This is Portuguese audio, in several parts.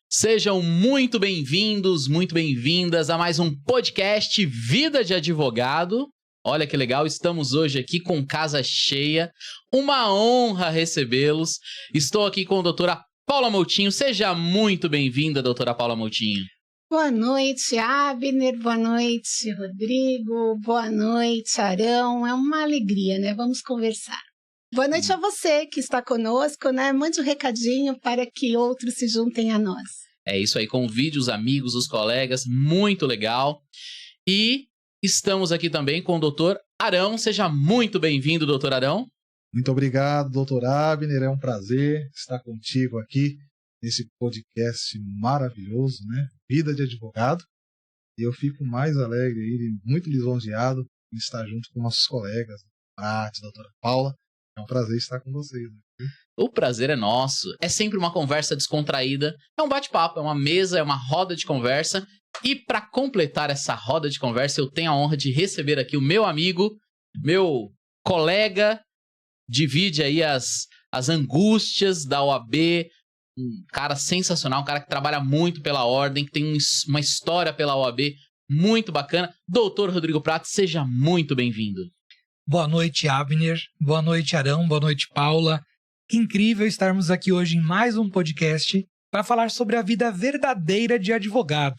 Sejam muito bem-vindos, muito bem-vindas a mais um podcast Vida de Advogado. Olha que legal, estamos hoje aqui com casa cheia. Uma honra recebê-los. Estou aqui com a doutora Paula Moutinho. Seja muito bem-vinda, doutora Paula Moutinho. Boa noite, Abner. Boa noite, Rodrigo. Boa noite, Arão. É uma alegria, né? Vamos conversar. Boa noite a você que está conosco, né? Mande um recadinho para que outros se juntem a nós. É isso aí, convide os amigos, os colegas, muito legal. E estamos aqui também com o doutor Arão. Seja muito bem-vindo, doutor Arão. Muito obrigado, doutor Abner. É um prazer estar contigo aqui nesse podcast maravilhoso, né? Vida de Advogado. E eu fico mais alegre e muito lisonjeado em estar junto com nossos colegas, a doutora Paula. É um prazer estar com vocês, né? O prazer é nosso. É sempre uma conversa descontraída. É um bate-papo, é uma mesa, é uma roda de conversa. E para completar essa roda de conversa, eu tenho a honra de receber aqui o meu amigo, meu colega, divide aí as angústias da OAB, um cara sensacional, um cara que trabalha muito pela ordem, que tem uma história pela OAB muito bacana. Doutor Rodrigo Prato, seja muito bem-vindo. Boa noite, Abner. Boa noite, Arão. Boa noite, Paula. Que incrível estarmos aqui hoje em mais um podcast para falar sobre a vida verdadeira de advogado.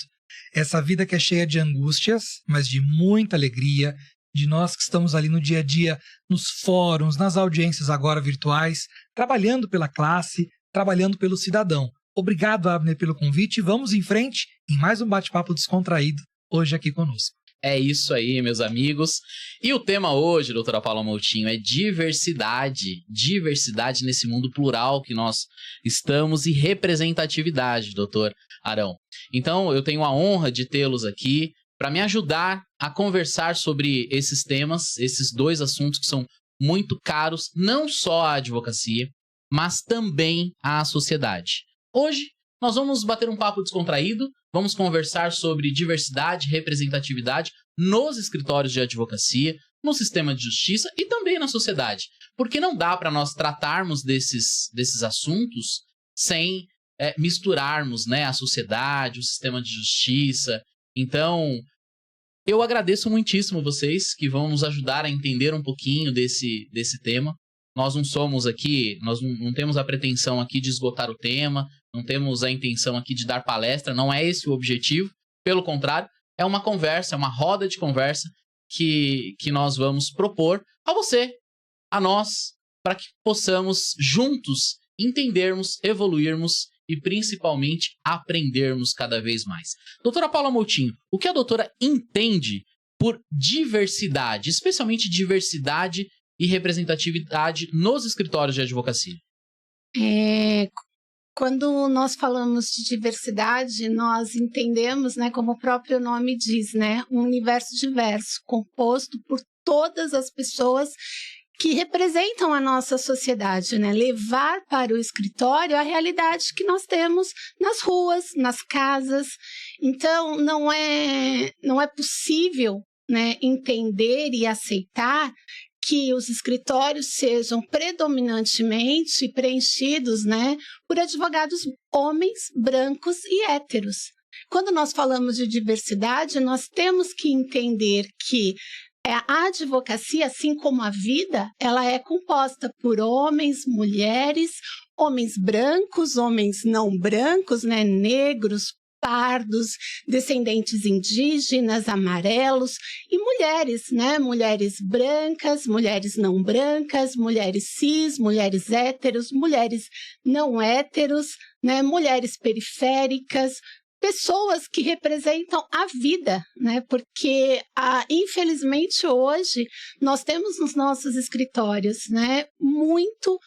Essa vida que é cheia de angústias, mas de muita alegria, de nós que estamos ali no dia a dia, nos fóruns, nas audiências agora virtuais, trabalhando pela classe, trabalhando pelo cidadão. Obrigado, Abner, pelo convite e vamos em frente em mais um bate-papo descontraído hoje aqui conosco. É isso aí, meus amigos. E o tema hoje, doutora Paula Moutinho, é diversidade. Diversidade nesse mundo plural que nós estamos e representatividade, doutor Arão. Então, eu tenho a honra de tê-los aqui para me ajudar a conversar sobre esses temas, esses dois assuntos que são muito caros, não só à advocacia, mas também à sociedade. Hoje, nós vamos bater um papo descontraído, vamos conversar sobre diversidade e representatividade nos escritórios de advocacia, no sistema de justiça e também na sociedade. Porque não dá para nós tratarmos desses assuntos sem misturarmos, né, a sociedade, o sistema de justiça. Então, eu agradeço muitíssimo vocês que vão nos ajudar a entender um pouquinho desse tema. Nós não somos aqui, nós não temos a pretensão aqui de esgotar o tema, não temos a intenção aqui de dar palestra, não é esse o objetivo. Pelo contrário, é uma conversa, é uma roda de conversa que nós vamos propor a você, a nós, para que possamos juntos entendermos, evoluirmos e principalmente aprendermos cada vez mais. Doutora Paula Moutinho, o que a doutora entende por diversidade, especialmente diversidade e representatividade nos escritórios de advocacia? Quando nós falamos de diversidade, nós entendemos, né, como o próprio nome diz, né, um universo diverso, composto por todas as pessoas que representam a nossa sociedade, né? Levar para o escritório a realidade que nós temos nas ruas, nas casas. Então, não é possível, né, entender e aceitar que os escritórios sejam predominantemente preenchidos, né, por advogados homens, brancos e héteros. Quando nós falamos de diversidade, nós temos que entender que a advocacia, assim como a vida, ela é composta por homens, mulheres, homens brancos, homens não brancos, né, negros, pardos, descendentes indígenas, amarelos e mulheres, né? Mulheres brancas, mulheres não brancas, mulheres cis, mulheres héteros, mulheres não héteros, né? Mulheres periféricas, pessoas que representam a vida, né? Porque, infelizmente, hoje nós temos nos nossos escritórios, né, muito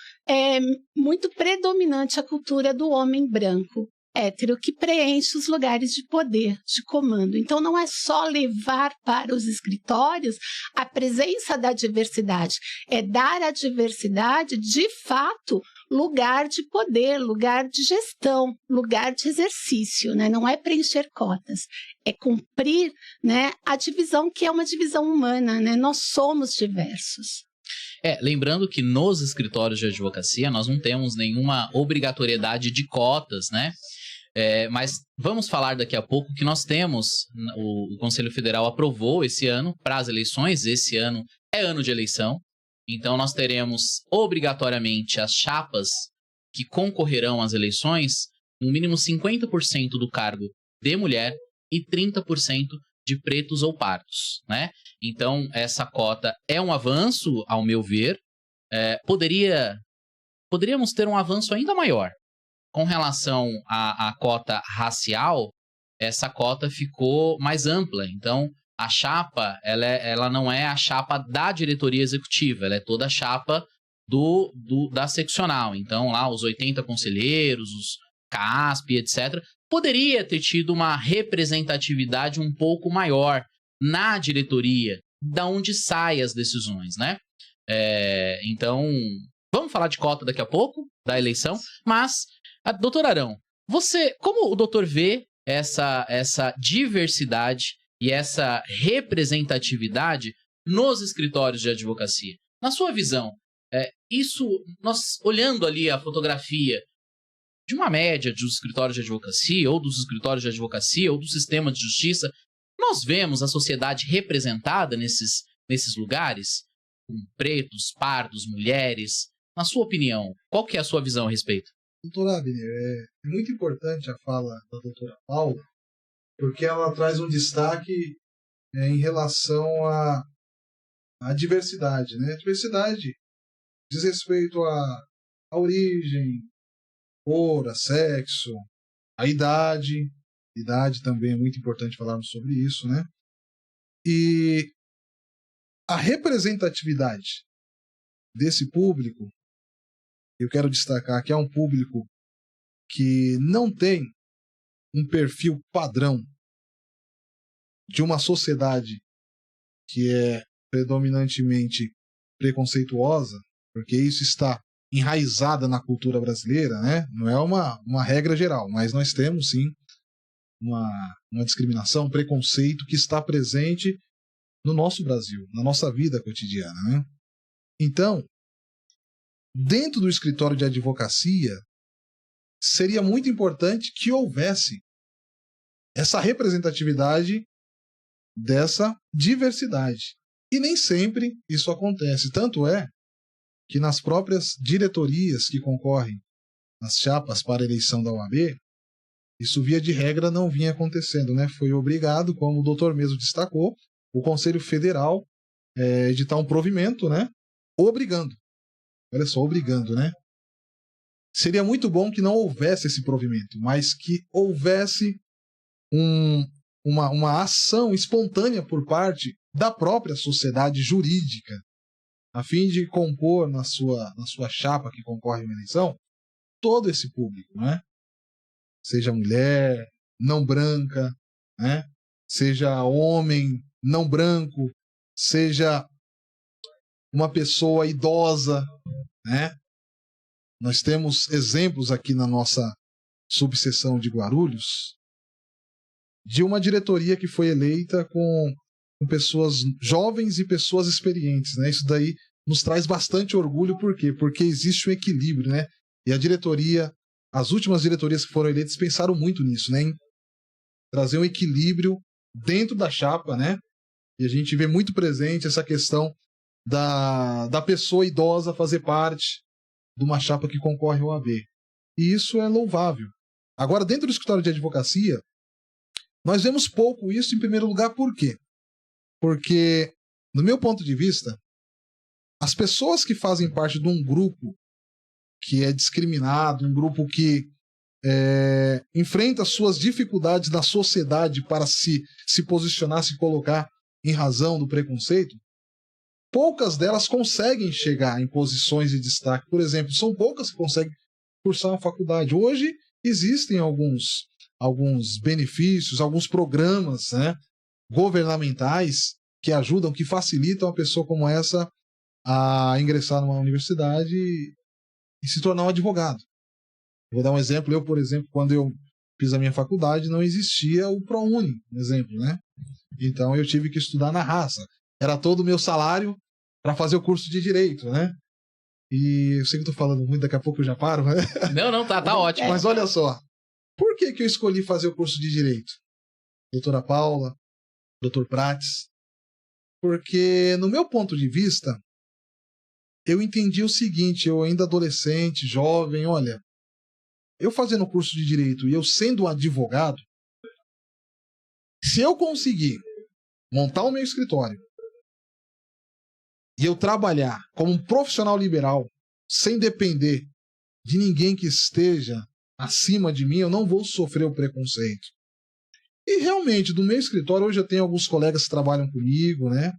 predominante a cultura do homem branco, hétero, que preenche os lugares de poder, de comando. Então, não é só levar para os escritórios a presença da diversidade, é dar à diversidade, de fato, lugar de poder, lugar de gestão, lugar de exercício, né? Não é preencher cotas, é cumprir, né, a divisão que é uma divisão humana, né? Nós somos diversos. Lembrando que nos escritórios de advocacia nós não temos nenhuma obrigatoriedade de cotas, né? Mas vamos falar daqui a pouco que nós temos, o Conselho Federal aprovou esse ano para as eleições, esse ano é ano de eleição, então nós teremos obrigatoriamente as chapas que concorrerão às eleições, no mínimo 50% do cargo de mulher e 30% de pretos ou pardos, né? Então, essa cota é um avanço, ao meu ver. Poderíamos ter um avanço ainda maior. Com relação à cota racial, essa cota ficou mais ampla. Então, a chapa, ela não é a chapa da diretoria executiva, ela é toda a chapa da seccional. Então, lá, os 80 conselheiros, os CASP, etc., poderia ter tido uma representatividade um pouco maior na diretoria, da onde saem as decisões, né? Então, vamos falar de cota daqui a pouco, da eleição, mas, doutor Arão, como o doutor vê essa diversidade e essa representatividade nos escritórios de advocacia? Na sua visão, nós olhando ali a fotografia de uma média dos escritórios de advocacia, ou dos escritórios de advocacia, ou do sistema de justiça, nós vemos a sociedade representada nesses lugares, com pretos, pardos, mulheres. Na sua opinião, qual que é a sua visão a respeito? Doutora Abner, é muito importante a fala da doutora Paula, porque ela traz um destaque em relação à diversidade, né? A diversidade diz respeito à origem, cor, a sexo, a idade. Idade também é muito importante falarmos sobre isso, né? E a representatividade desse público, eu quero destacar que é um público que não tem um perfil padrão de uma sociedade que é predominantemente preconceituosa, porque isso está enraizada na cultura brasileira, né? Não é uma regra geral, mas nós temos sim uma discriminação, um preconceito que está presente no nosso Brasil, na nossa vida cotidiana, né? Então, dentro do escritório de advocacia, seria muito importante que houvesse essa representatividade dessa diversidade. E nem sempre isso acontece. Tanto é que nas próprias diretorias que concorrem nas chapas para a eleição da OAB, isso via de regra não vinha acontecendo, né? Foi obrigado, como o doutor mesmo destacou, o Conselho Federal editar um provimento, né? Obrigando. Olha só, obrigando, né? Seria muito bom que não houvesse esse provimento, mas que houvesse uma ação espontânea por parte da própria sociedade jurídica, a fim de compor na sua chapa que concorre à eleição todo esse público, né? Seja mulher, não branca, né? Seja homem, não branco, seja uma pessoa idosa, né? Nós temos exemplos aqui na nossa subseção de Guarulhos de uma diretoria que foi eleita com pessoas jovens e pessoas experientes, né? Isso daí nos traz bastante orgulho, por quê? Porque existe um equilíbrio, né? E a diretoria, as últimas diretorias que foram eleitas pensaram muito nisso, né? Em trazer um equilíbrio dentro da chapa, né? E a gente vê muito presente essa questão da pessoa idosa fazer parte de uma chapa que concorre ao OAB. E isso é louvável. Agora, dentro do escritório de advocacia, nós vemos pouco isso, em primeiro lugar, por quê? Porque, no meu ponto de vista, as pessoas que fazem parte de um grupo que é discriminado, um grupo que enfrenta suas dificuldades na sociedade para se posicionar, se colocar em razão do preconceito, poucas delas conseguem chegar em posições de destaque. Por exemplo, são poucas que conseguem cursar uma faculdade. Hoje existem alguns benefícios, alguns programas, né, governamentais que ajudam, que facilitam a pessoa como essa a ingressar numa universidade e se tornar um advogado. Vou dar um exemplo. Eu, por exemplo, quando eu fiz a minha faculdade, não existia o ProUni, por exemplo, né? Então eu tive que estudar na raça. Era todo o meu salário para fazer o curso de Direito, né? E eu sei que eu tô falando muito, daqui a pouco eu já paro, né? Não, tá ótimo. Mas olha só, Por que eu escolhi fazer o curso de Direito? Doutora Paula, doutor Prates? Porque, no meu ponto de vista, eu entendi o seguinte, eu ainda adolescente, jovem, olha, eu fazendo o curso de Direito e eu sendo um advogado, se eu conseguir montar o meu escritório e eu trabalhar como um profissional liberal, sem depender de ninguém que esteja acima de mim, eu não vou sofrer o preconceito. E realmente, do meu escritório, hoje eu tenho alguns colegas que trabalham comigo, né?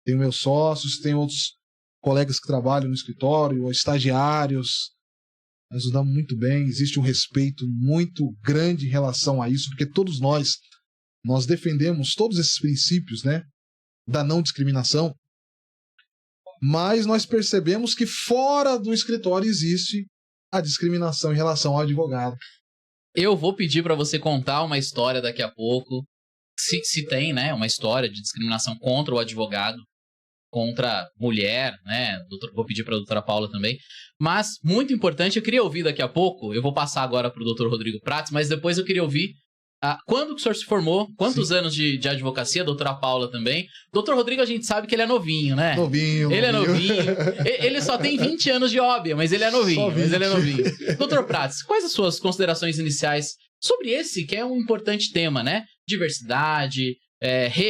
Tenho meus sócios, tenho outros colegas que trabalham no escritório, estagiários. Nós nos damos muito bem, existe um respeito muito grande em relação a isso, porque todos nós defendemos todos esses princípios, né? Da não discriminação. Mas nós percebemos que fora do escritório existe a discriminação em relação ao advogado. Eu vou pedir para você contar uma história daqui a pouco, se tem, né, uma história de discriminação contra o advogado, contra mulher, né, vou pedir para a doutora Paula também, mas muito importante, eu queria ouvir daqui a pouco, eu vou passar agora para o doutor Rodrigo Prates, mas depois eu queria ouvir quando que o senhor se formou, quantos anos de advocacia, a doutora Paula também. Doutor Rodrigo, a gente sabe que ele é novinho, né? Novinho. Ele é novinho. Ele só tem 20 anos de óbvia, mas ele é novinho. Doutor Prates, quais as suas considerações iniciais sobre esse, que é um importante tema, né? Diversidade,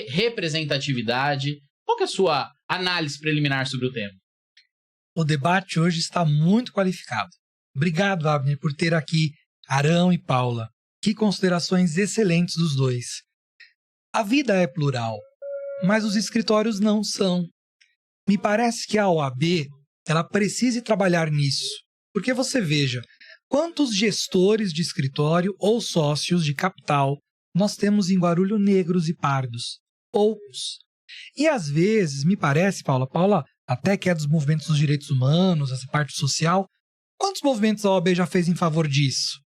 representatividade. Qual que é a sua análise preliminar sobre o tema? O debate hoje está muito qualificado. Obrigado, Abner, por ter aqui Arão e Paula. Que considerações excelentes dos dois. A vida é plural, mas os escritórios não são. Me parece que a OAB ela precisa trabalhar nisso, porque você veja quantos gestores de escritório ou sócios de capital nós temos em Guarulhos negros e pardos. Poucos. E às vezes, me parece, Paula até que é dos movimentos dos direitos humanos, essa parte social, quantos movimentos a OAB já fez em favor disso?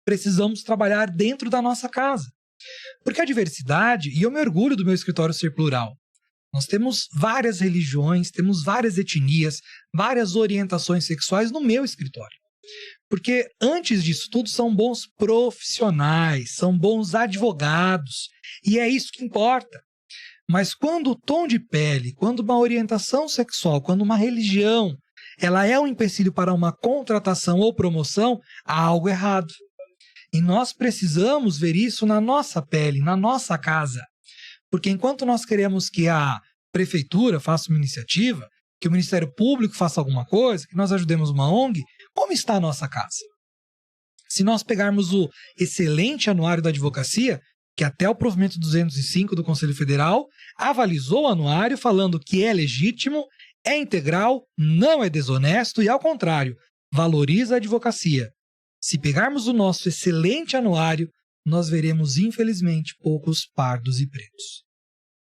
Precisamos trabalhar dentro da nossa casa. Porque a diversidade, e eu me orgulho do meu escritório ser plural, nós temos várias religiões, temos várias etnias, várias orientações sexuais no meu escritório. Porque antes disso tudo são bons profissionais, são bons advogados, e é isso que importa. Mas quando o tom de pele, quando uma orientação sexual, quando uma religião, ela é um empecilho para uma contratação ou promoção, há algo errado. E nós precisamos ver isso na nossa pele, na nossa casa. Porque enquanto nós queremos que a prefeitura faça uma iniciativa, que o Ministério Público faça alguma coisa, que nós ajudemos uma ONG, como está a nossa casa? Se nós pegarmos o excelente anuário da advocacia, que até o provimento 205 do Conselho Federal avalizou o anuário falando que é legítimo, é integral, não é desonesto e, ao contrário, valoriza a advocacia. Se pegarmos o nosso excelente anuário, nós veremos, infelizmente, poucos pardos e pretos.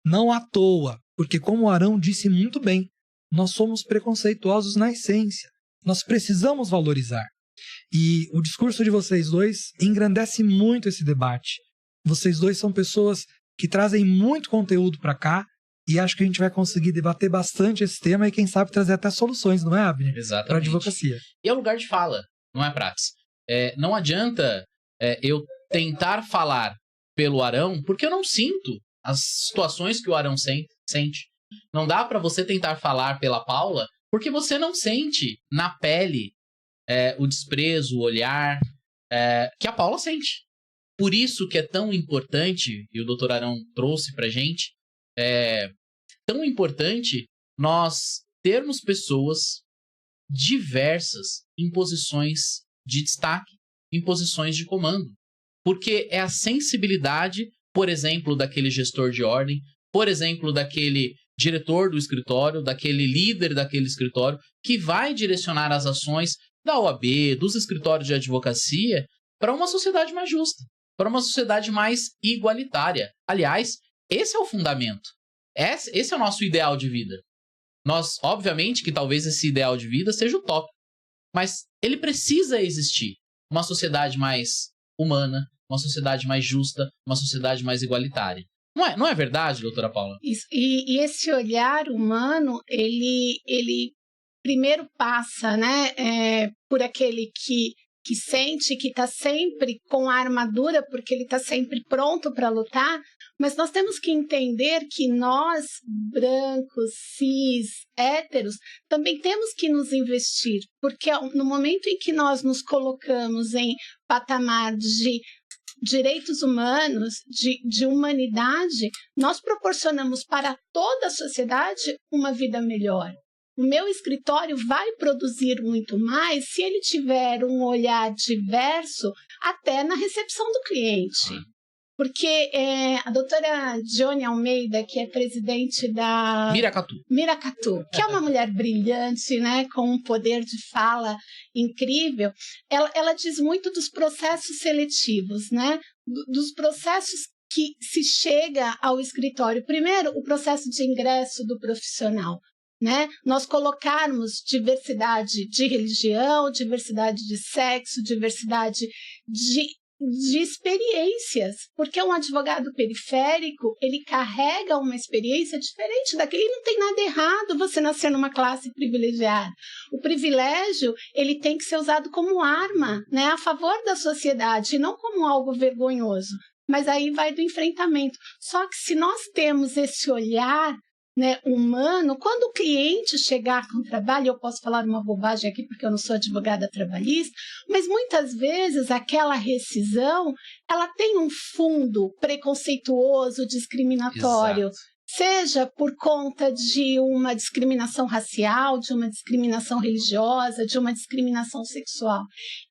Não à toa, porque como o Arão disse muito bem, nós somos preconceituosos na essência. Nós precisamos valorizar. E o discurso de vocês dois engrandece muito esse debate. Vocês dois são pessoas que trazem muito conteúdo para cá e acho que a gente vai conseguir debater bastante esse tema e quem sabe trazer até soluções, não é, Abner? Exatamente. Para a advocacia. E é o lugar de fala, não é, Prates? Não adianta eu tentar falar pelo Arão, porque eu não sinto as situações que o Arão sente. Não dá para você tentar falar pela Paula, porque você não sente na pele o desprezo, o olhar que a Paula sente. Por isso que é tão importante, e o doutor Arão trouxe pra gente, tão importante nós termos pessoas diversas em posições de destaque, em posições de comando. Porque é a sensibilidade, por exemplo, daquele gestor de ordem, por exemplo, daquele diretor do escritório, daquele líder daquele escritório, que vai direcionar as ações da OAB, dos escritórios de advocacia, para uma sociedade mais justa, para uma sociedade mais igualitária. Aliás, esse é o fundamento. Esse é o nosso ideal de vida. Nós, obviamente, que talvez esse ideal de vida seja utópico, mas ele precisa existir. Uma sociedade mais humana, uma sociedade mais justa, uma sociedade mais igualitária. Não é verdade, doutora Paula? Isso. E esse olhar humano, ele primeiro passa, né, por aquele que que sente que está sempre com a armadura, porque ele está sempre pronto para lutar, mas nós temos que entender que nós, brancos, cis, héteros, também temos que nos investir, porque no momento em que nós nos colocamos em patamar de direitos humanos, de humanidade, nós proporcionamos para toda a sociedade uma vida melhor. O meu escritório vai produzir muito mais se ele tiver um olhar diverso até na recepção do cliente. Porque a doutora Johnny Almeida, que é presidente da Miracatu, que é uma mulher brilhante, né, com um poder de fala incrível, ela diz muito dos processos seletivos, né, dos processos que se chega ao escritório. Primeiro, o processo de ingresso do profissional. Né? Nós colocarmos diversidade de religião, diversidade de sexo, diversidade de experiências, porque um advogado periférico, ele carrega uma experiência diferente daquele, e não tem nada errado você nascer numa classe privilegiada. O privilégio, ele tem que ser usado como arma, né, a favor da sociedade, e não como algo vergonhoso. Mas aí vai do enfrentamento. Só que se nós temos esse olhar, né, humano, quando o cliente chegar com o trabalho, eu posso falar uma bobagem aqui porque eu não sou advogada trabalhista, mas muitas vezes aquela rescisão, ela tem um fundo preconceituoso, discriminatório. Exato. Seja por conta de uma discriminação racial, de uma discriminação religiosa, de uma discriminação sexual.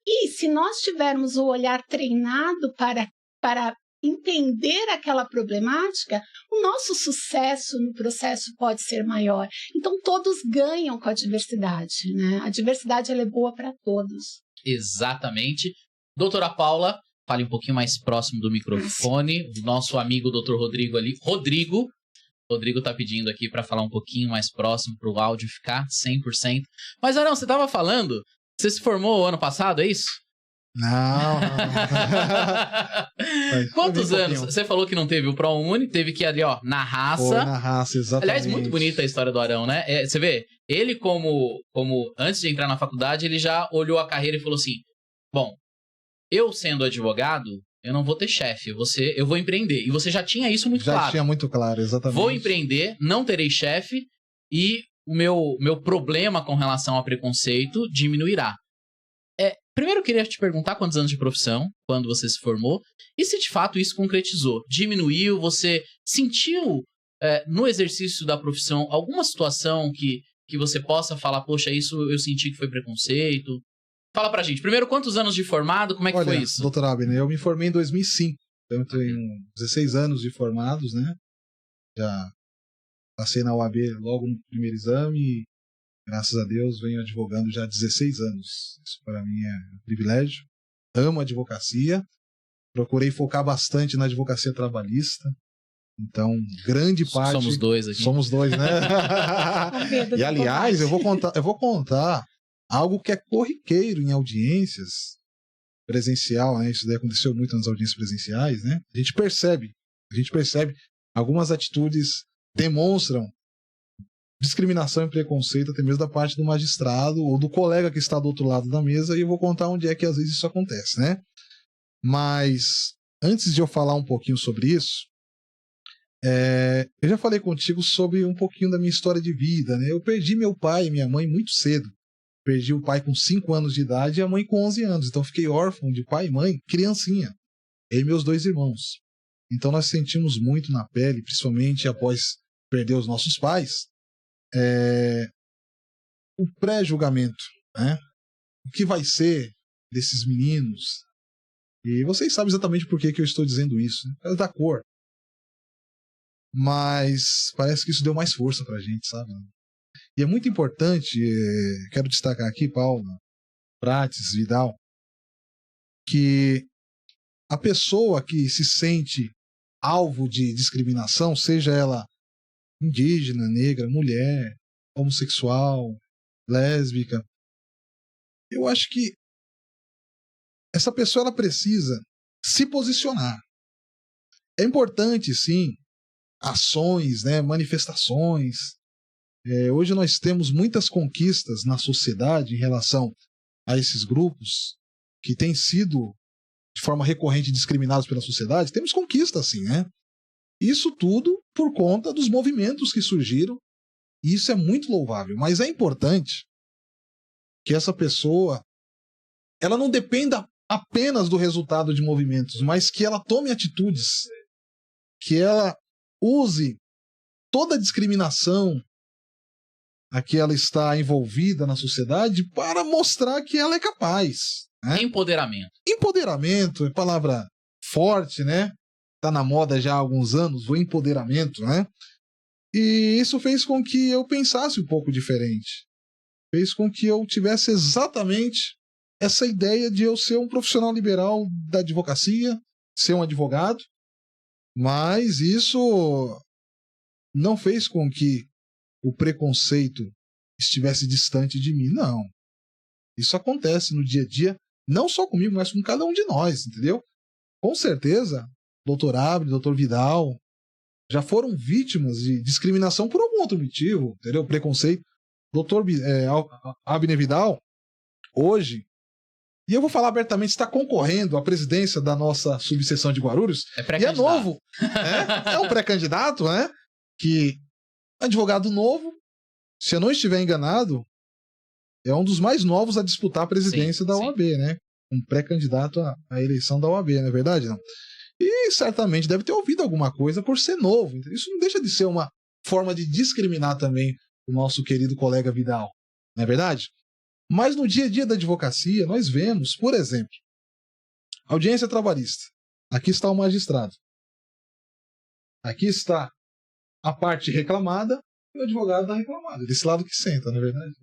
E se nós tivermos o olhar treinado para entender aquela problemática, o nosso sucesso no processo pode ser maior. Então, todos ganham com a diversidade, né? A diversidade, ela é boa para todos. Exatamente. Doutora Paula, fale um pouquinho mais próximo do microfone. O nosso amigo doutor Rodrigo ali. Rodrigo está pedindo aqui para falar um pouquinho mais próximo para o áudio ficar 100%. Mas, Arão, você estava falando, você se formou ano passado, é isso? Não. Quantos anos? Você falou que não teve o ProUni, teve que ir ali, ó, na raça. Foi na raça, exatamente. Aliás, muito bonita a história do Arão, né? Você vê, ele como antes de entrar na faculdade, ele já olhou a carreira e falou assim, bom, eu sendo advogado, eu não vou ter chefe, eu vou empreender. E você já tinha isso muito claro. Já tinha muito claro, exatamente. Vou empreender, não terei chefe e o meu problema com relação a preconceito diminuirá. Primeiro eu queria te perguntar quantos anos de profissão, quando você se formou, e se de fato isso concretizou, diminuiu, você sentiu no exercício da profissão alguma situação que você possa falar, poxa, isso eu senti que foi preconceito? Fala pra gente, primeiro, quantos anos de formado, como é que foi isso? Doutor Abner, eu me formei em 2005, então eu tenho 16 anos de formados, né? Já passei na UAB logo no primeiro exame e graças a Deus, venho advogando já há 16 anos. Isso para mim é um privilégio. Amo a advocacia. Procurei focar bastante na advocacia trabalhista. Então, grande parte... Somos dois aqui. Somos dois, né? E, aliás, eu vou contar algo que é corriqueiro em audiências presencial, né? Isso daí aconteceu muito nas audiências presenciais, né? A gente percebe algumas atitudes demonstram discriminação e preconceito até mesmo da parte do magistrado ou do colega que está do outro lado da mesa, e eu vou contar onde é que às vezes isso acontece, né? Mas antes de eu falar um pouquinho sobre isso, eu já falei contigo sobre um pouquinho da minha história de vida, né? Eu perdi meu pai e minha mãe muito cedo. Perdi o pai com 5 anos de idade e a mãe com 11 anos. Então fiquei órfão de pai e mãe, criancinha. Eu e meus 2 irmãos. Então nós sentimos muito na pele, principalmente após perder os nossos pais, o pré-julgamento, né? O que vai ser desses meninos? E vocês sabem exatamente por que eu estou dizendo isso, né? Por causa da cor. Mas parece que isso deu mais força pra gente, sabe? E é muito importante, quero destacar aqui, Paula, Prates, Vidal, que a pessoa que se sente alvo de discriminação, seja ela indígena, negra, mulher, homossexual, lésbica, eu acho que essa pessoa ela precisa se posicionar. É importante, sim, ações, né, manifestações. Hoje nós temos muitas conquistas na sociedade em relação a esses grupos que têm sido de forma recorrente discriminados pela sociedade, temos conquistas, sim, né? Isso tudo por conta dos movimentos que surgiram, e isso é muito louvável. Mas é importante que essa pessoa ela não dependa apenas do resultado de movimentos, mas que ela tome atitudes, que ela use toda a discriminação a que ela está envolvida na sociedade para mostrar que ela é capaz. Né? Empoderamento. Empoderamento é palavra forte, né? Tá na moda já há alguns anos, o empoderamento, né? E isso fez com que eu pensasse um pouco diferente. Fez com que eu tivesse exatamente essa ideia de eu ser um profissional liberal da advocacia, ser um advogado, mas isso não fez com que o preconceito estivesse distante de mim, não. Isso acontece no dia a dia, não só comigo, mas com cada um de nós, entendeu? Com certeza, Dr. Abner, Dr. Vidal, já foram vítimas de discriminação por algum outro motivo, entendeu? Preconceito. Dr. Abner Vidal, hoje, e eu vou falar abertamente, está concorrendo à presidência da nossa subseção de Guarulhos, e é novo, né? É um pré-candidato, né? Que advogado novo, se eu não estiver enganado, é um dos mais novos a disputar a presidência da OAB, né? Um pré-candidato à eleição da OAB, não é verdade? Não? E certamente deve ter ouvido alguma coisa por ser novo. Isso não deixa de ser uma forma de discriminar também o nosso querido colega Vidal, não é verdade? Mas no dia a dia da advocacia, nós vemos, por exemplo, audiência trabalhista. Aqui está o magistrado. Aqui está a parte reclamada e o advogado da reclamada. Desse lado que senta, não é verdade?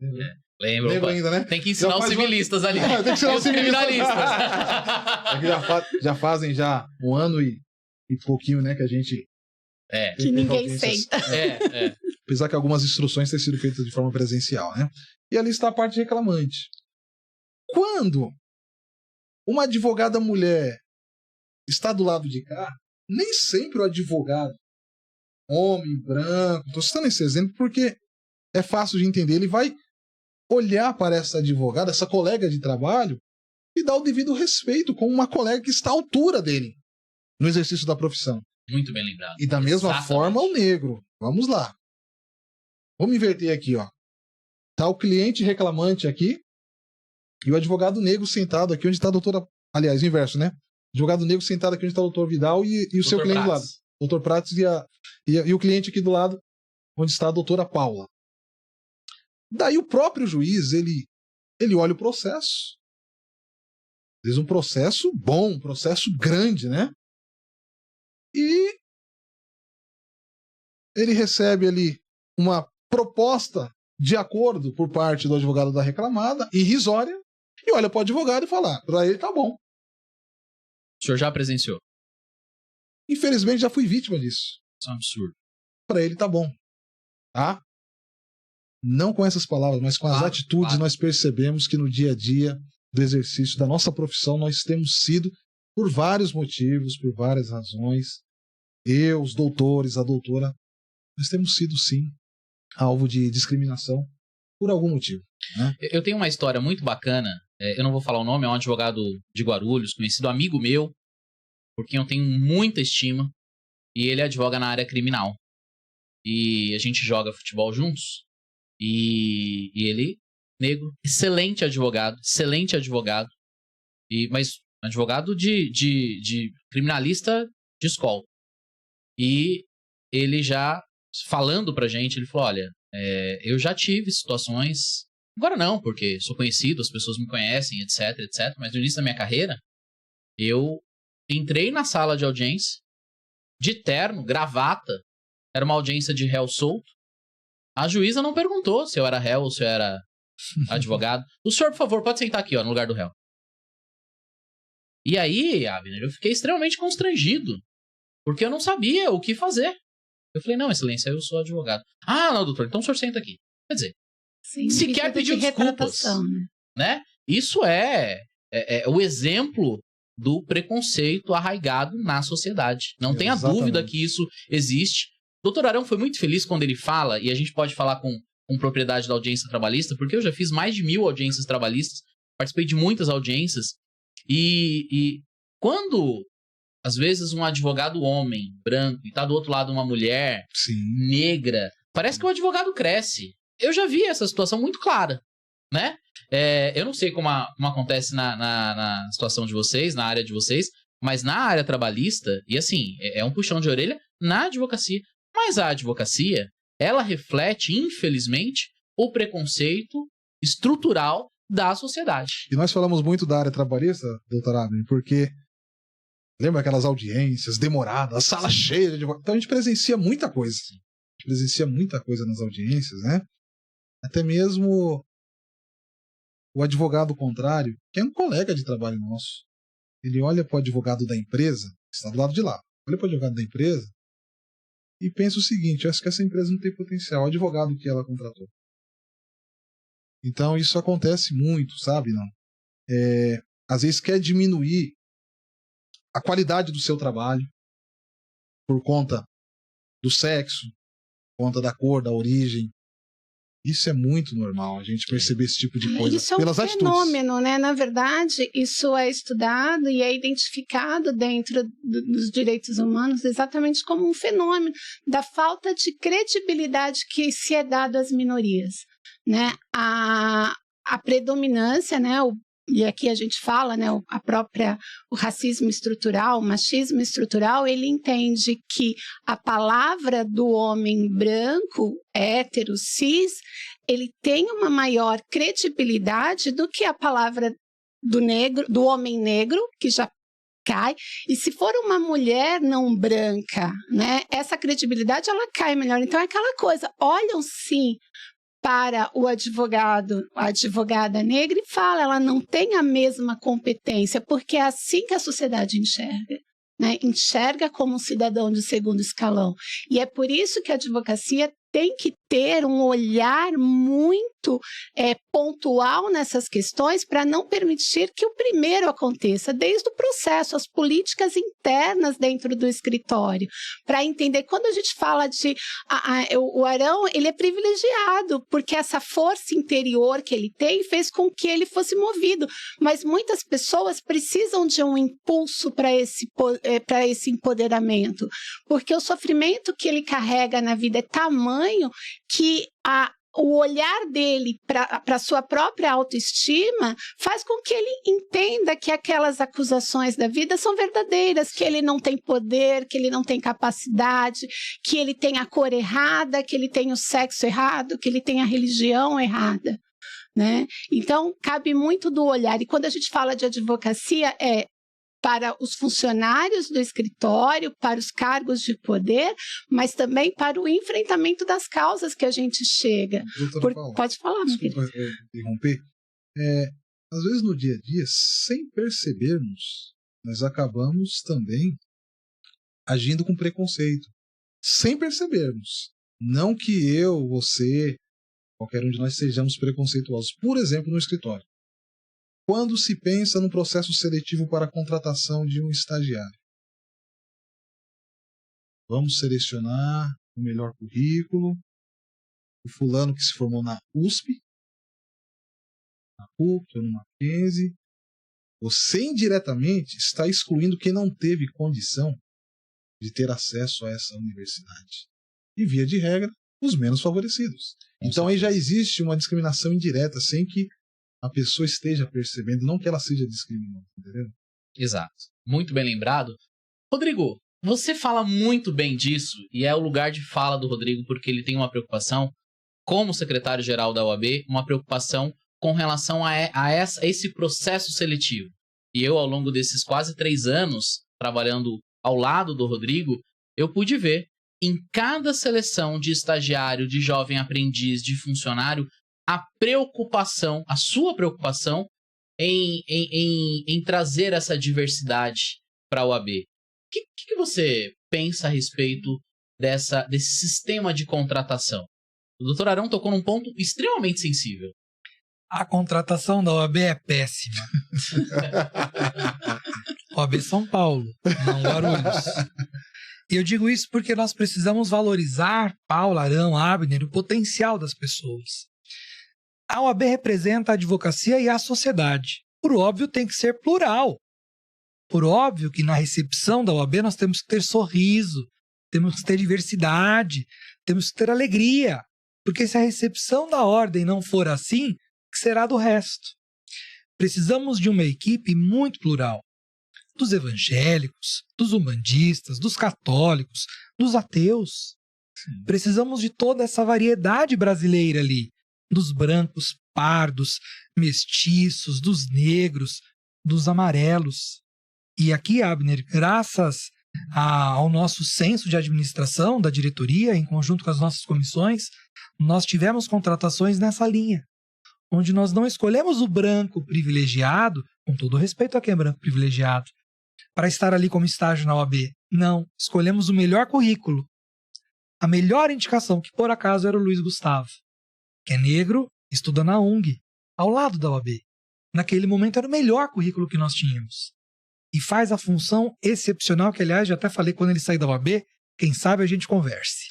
Lembra ainda, né? Tem que ensinar os civilistas ali. Tem que ensinar os criminalistas. já fazem já um ano e pouquinho, né, que a gente... Que ninguém senta. Apesar que algumas instruções têm sido feitas de forma presencial, né? E ali está a parte reclamante. Quando uma advogada mulher está do lado de cá, nem sempre o advogado, homem, branco, estou citando esse exemplo porque é fácil de entender, ele vai olhar para essa advogada, essa colega de trabalho, e dar o devido respeito como uma colega que está à altura dele no exercício da profissão. Muito bem lembrado. E da mesma forma o negro. Vamos lá. Vamos inverter aqui, ó. Tá o cliente reclamante aqui e o advogado negro sentado aqui onde está a doutora... Aliás, o inverso, né? Advogado negro sentado aqui onde está o doutor Vidal e o seu cliente do lado. Doutor Prates e o cliente aqui do lado onde está a doutora Paula. Daí o próprio juiz, ele olha o processo. Diz um processo bom, um processo grande, né? E ele recebe ali uma proposta de acordo por parte do advogado da reclamada, irrisória, e olha para o advogado e fala, para ele tá bom. O senhor já presenciou? Infelizmente já fui vítima disso. Isso é um absurdo. Para ele tá bom. Tá? Não com essas palavras, mas com as atitudes, nós percebemos que no dia a dia do exercício da nossa profissão nós temos sido, por vários motivos, por várias razões, eu, os doutores, a doutora, nós temos sido sim alvo de discriminação por algum motivo. Né? Eu tenho uma história muito bacana, eu não vou falar o nome, é um advogado de Guarulhos, conhecido amigo meu, por quem eu tenho muita estima, e ele advoga na área criminal. E a gente joga futebol juntos, e ele, negro, excelente advogado, mas advogado de criminalista de escola. E ele já, falando pra gente, ele falou, olha, eu já tive situações, agora não, porque sou conhecido, as pessoas me conhecem, etc, mas no início da minha carreira, eu entrei na sala de audiência, de terno, gravata, era uma audiência de réu solto, a juíza não perguntou se eu era réu ou se eu era advogado. O senhor, por favor, pode sentar aqui, ó, no lugar do réu. E aí, Abner, eu fiquei extremamente constrangido, porque eu não sabia o que fazer. Eu falei, não, excelência, eu sou advogado. Ah, não, doutor, então o senhor senta aqui. Quer dizer, se quer pedir desculpas, né? Isso é o exemplo do preconceito arraigado na sociedade. Não tenha dúvida que isso existe. Doutor Arão foi muito feliz quando ele fala, e a gente pode falar com propriedade da audiência trabalhista, porque eu já fiz mais de 1000 audiências trabalhistas, participei de muitas audiências, E quando, às vezes, um advogado homem, branco, e tá do outro lado uma mulher negra, parece que o advogado cresce. Eu já vi essa situação muito clara, né? Eu não sei como acontece na situação de vocês, na área de vocês, mas na área trabalhista, e assim, é um puxão de orelha na advocacia. Mas a advocacia, ela reflete, infelizmente, o preconceito estrutural da sociedade. E nós falamos muito da área trabalhista, doutor Abner, porque lembra aquelas audiências demoradas, sala cheia de advogados? Então a gente presencia muita coisa. A gente presencia muita coisa nas audiências, né? Até mesmo o advogado contrário, que é um colega de trabalho nosso, ele olha para o advogado da empresa, que está do lado de lá, olha para o advogado da empresa e pensa o seguinte: eu acho que essa empresa não tem potencial, o advogado que ela contratou. Então isso acontece muito, sabe? Não? Às vezes quer diminuir a qualidade do seu trabalho por conta do sexo, por conta da cor, da origem. Isso é muito normal, a gente perceber esse tipo de coisa. Isso é um fenômeno, né? Na verdade, isso é estudado e é identificado dentro dos direitos humanos exatamente como um fenômeno da falta de credibilidade que se é dado às minorias, né? A predominância, né? E aqui a gente fala, né, o racismo estrutural, o machismo estrutural, ele entende que a palavra do homem branco, hétero, cis, ele tem uma maior credibilidade do que a palavra do homem negro, que já cai. E se for uma mulher não branca, né, essa credibilidade ela cai melhor. Então é aquela coisa, olham sim para o advogado, a advogada negra e fala, ela não tem a mesma competência, porque é assim que a sociedade enxerga, né? Enxerga como um cidadão de segundo escalão. E é por isso que a advocacia tem que ter um olhar muito pontual nessas questões para não permitir que o primeiro aconteça, desde o processo, as políticas internas dentro do escritório, para entender, quando a gente fala de... o Arão, ele é privilegiado, porque essa força interior que ele tem fez com que ele fosse movido, mas muitas pessoas precisam de um impulso para esse empoderamento, porque o sofrimento que ele carrega na vida é tamanho que o olhar dele para a sua própria autoestima faz com que ele entenda que aquelas acusações da vida são verdadeiras, que ele não tem poder, que ele não tem capacidade, que ele tem a cor errada, que ele tem o sexo errado, que ele tem a religião errada, né? Então, cabe muito do olhar. E quando a gente fala de advocacia, para os funcionários do escritório, para os cargos de poder, mas também para o enfrentamento das causas que a gente chega. Paula, pode falar, meu querido. Interromper. Às vezes no dia a dia, sem percebermos, nós acabamos também agindo com preconceito. Sem percebermos. Não que eu, você, qualquer um de nós sejamos preconceituosos. Por exemplo, no escritório. Quando se pensa no processo seletivo para a contratação de um estagiário, vamos selecionar o melhor currículo, o fulano que se formou na USP, na PUC ou no Mackenzie. Você indiretamente está excluindo quem não teve condição de ter acesso a essa universidade. E, via de regra, os menos favorecidos. Então aí já existe uma discriminação indireta, sem que a pessoa esteja percebendo, não que ela seja discriminada, entendeu? Exato. Muito bem lembrado. Rodrigo, você fala muito bem disso, e é o lugar de fala do Rodrigo, porque ele tem uma preocupação, como secretário-geral da OAB, uma preocupação com relação a esse processo seletivo. E eu, ao longo desses quase 3 anos, trabalhando ao lado do Rodrigo, eu pude ver, em cada seleção de estagiário, de jovem aprendiz, de funcionário, a sua preocupação em trazer essa diversidade para a OAB. O que você pensa a respeito desse sistema de contratação? O doutor Arão tocou num ponto extremamente sensível. A contratação da OAB é péssima. OAB São Paulo, não Guarulhos. E eu digo isso porque nós precisamos valorizar, Paulo, Arão, Abner, o potencial das pessoas. A OAB representa a advocacia e a sociedade. por óbvio, tem que ser plural. Por óbvio que na recepção da OAB nós temos que ter sorriso, temos que ter diversidade, temos que ter alegria. Porque se a recepção da ordem não for assim, que será do resto? Precisamos de uma equipe muito plural. Dos evangélicos, dos umbandistas, dos católicos, dos ateus. Sim. Precisamos de toda essa variedade brasileira ali. Dos brancos, pardos, mestiços, dos negros, dos amarelos. E aqui, Abner, graças ao nosso senso de administração da diretoria, em conjunto com as nossas comissões, nós tivemos contratações nessa linha, onde nós não escolhemos o branco privilegiado, com todo respeito a quem é branco privilegiado, para estar ali como estágio na OAB. Não, escolhemos o melhor currículo. A melhor indicação, que por acaso era o Luiz Gustavo, que é negro, estuda na UNG, ao lado da OAB. Naquele momento era o melhor currículo que nós tínhamos. E faz a função excepcional, que aliás, já até falei quando ele sair da OAB, quem sabe a gente converse.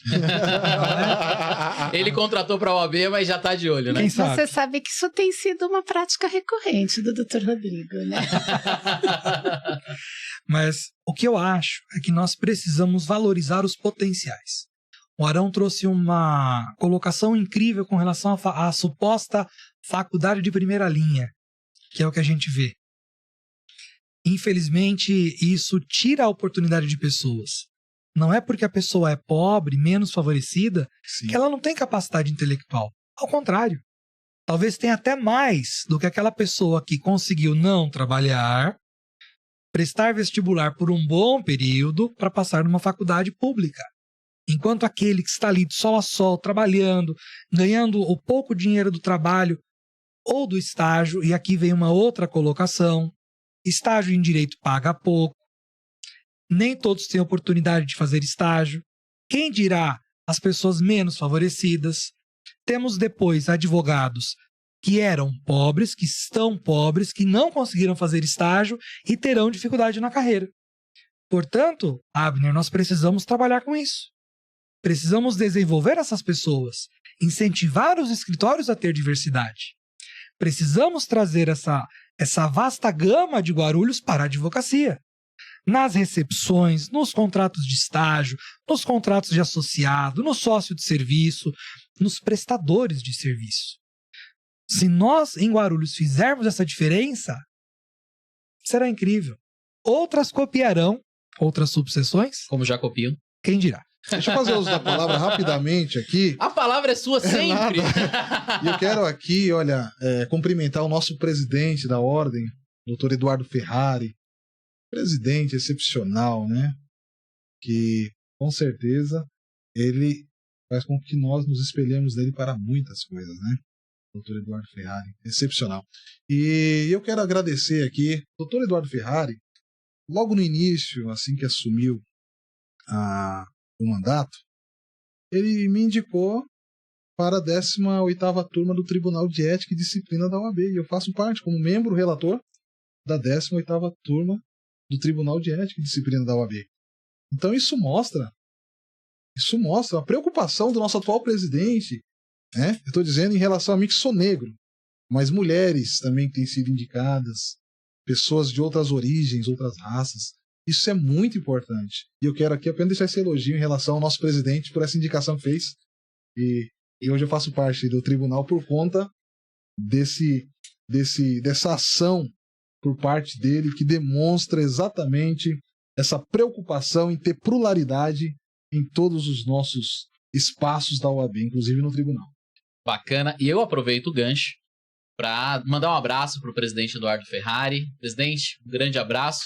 Ele contratou para a OAB, mas já está de olho, né? Quem sabe? Você sabe que isso tem sido uma prática recorrente do Dr. Rodrigo, né? Mas o que eu acho é que nós precisamos valorizar os potenciais. O Arão trouxe uma colocação incrível com relação à suposta faculdade de primeira linha, que é o que a gente vê. Infelizmente, isso tira a oportunidade de pessoas. Não é porque a pessoa é pobre, menos favorecida, sim, que ela não tem capacidade intelectual. Ao contrário. Talvez tenha até mais do que aquela pessoa que conseguiu não trabalhar, prestar vestibular por um bom período para passar numa faculdade pública. Enquanto aquele que está ali de sol a sol, trabalhando, ganhando o pouco dinheiro do trabalho ou do estágio, e aqui vem uma outra colocação, estágio em direito paga pouco, nem todos têm oportunidade de fazer estágio, quem dirá as pessoas menos favorecidas. Temos depois advogados que eram pobres, que estão pobres, que não conseguiram fazer estágio e terão dificuldade na carreira. Portanto, Abner, nós precisamos trabalhar com isso. Precisamos desenvolver essas pessoas, incentivar os escritórios a ter diversidade. Precisamos trazer essa vasta gama de Guarulhos para a advocacia. Nas recepções, nos contratos de estágio, nos contratos de associado, no sócio de serviço, nos prestadores de serviço. Se nós, em Guarulhos, fizermos essa diferença, será incrível. Outras copiarão, outras subseções. Como já copiam. Quem dirá? Deixa eu fazer uso da palavra rapidamente aqui. A palavra é sua sempre. E eu quero aqui, olha, cumprimentar o nosso presidente da ordem, Dr. Eduardo Ferrari. Presidente excepcional, né? Que, com certeza, ele faz com que nós nos espelhemos nele para muitas coisas, né? Dr. Eduardo Ferrari, excepcional. E eu quero agradecer aqui, Dr. Eduardo Ferrari, logo no início, assim que assumiu o mandato, ele me indicou para a 18ª turma do Tribunal de Ética e Disciplina da OAB. E eu faço parte como membro relator da 18ª turma do Tribunal de Ética e Disciplina da OAB. Então isso mostra a preocupação do nosso atual presidente, né? Eu estou dizendo em relação a mim que sou negro, mas mulheres também têm sido indicadas, pessoas de outras origens, outras raças. Isso é muito importante. E eu quero aqui apenas deixar esse elogio em relação ao nosso presidente por essa indicação que fez. E hoje eu faço parte do tribunal por conta dessa ação por parte dele, que demonstra exatamente essa preocupação em ter pluralidade em todos os nossos espaços da OAB, inclusive no tribunal. Bacana. E eu aproveito o gancho para mandar um abraço para o presidente Eduardo Ferrari. Presidente, um grande abraço.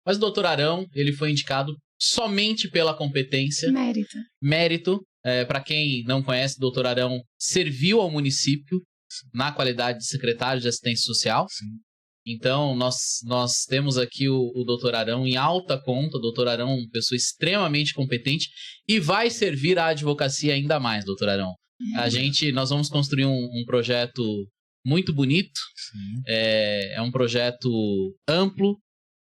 Mas o doutor Arão, ele foi indicado somente pela competência. Mérito. Para quem não conhece, o doutor Arão serviu ao município na qualidade de secretário de assistência social. Sim. Então, nós temos aqui o doutor Arão em alta conta. O doutor Arão é uma pessoa extremamente competente e vai servir à advocacia ainda mais, doutor Arão. Nós vamos construir um projeto muito bonito. É um projeto amplo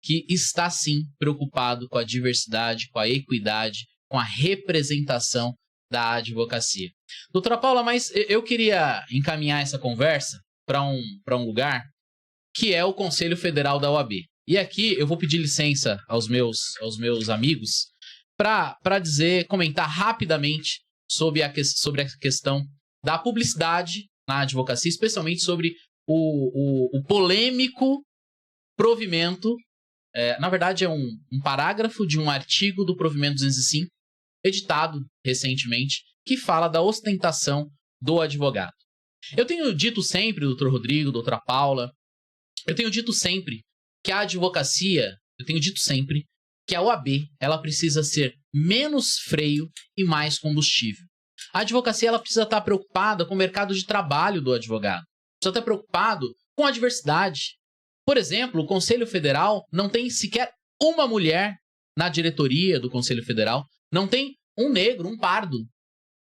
que está, sim, preocupado com a diversidade, com a equidade, com a representação da advocacia. Doutora Paula, mas eu queria encaminhar essa conversa para um lugar que é o Conselho Federal da OAB. E aqui eu vou pedir licença aos meus amigos para comentar rapidamente sobre a questão da publicidade na advocacia, especialmente sobre o polêmico provimento. Na verdade, é um parágrafo de um artigo do provimento 205, editado recentemente, que fala da ostentação do advogado. Eu tenho dito sempre, doutor Rodrigo, doutora Paula, eu tenho dito sempre que a advocacia, que a OAB, ela precisa ser menos freio e mais combustível. A advocacia, ela precisa estar preocupada com o mercado de trabalho do advogado. Precisa estar preocupado com a diversidade. Por exemplo, o Conselho Federal não tem sequer uma mulher na diretoria do Conselho Federal, não tem um negro, um pardo.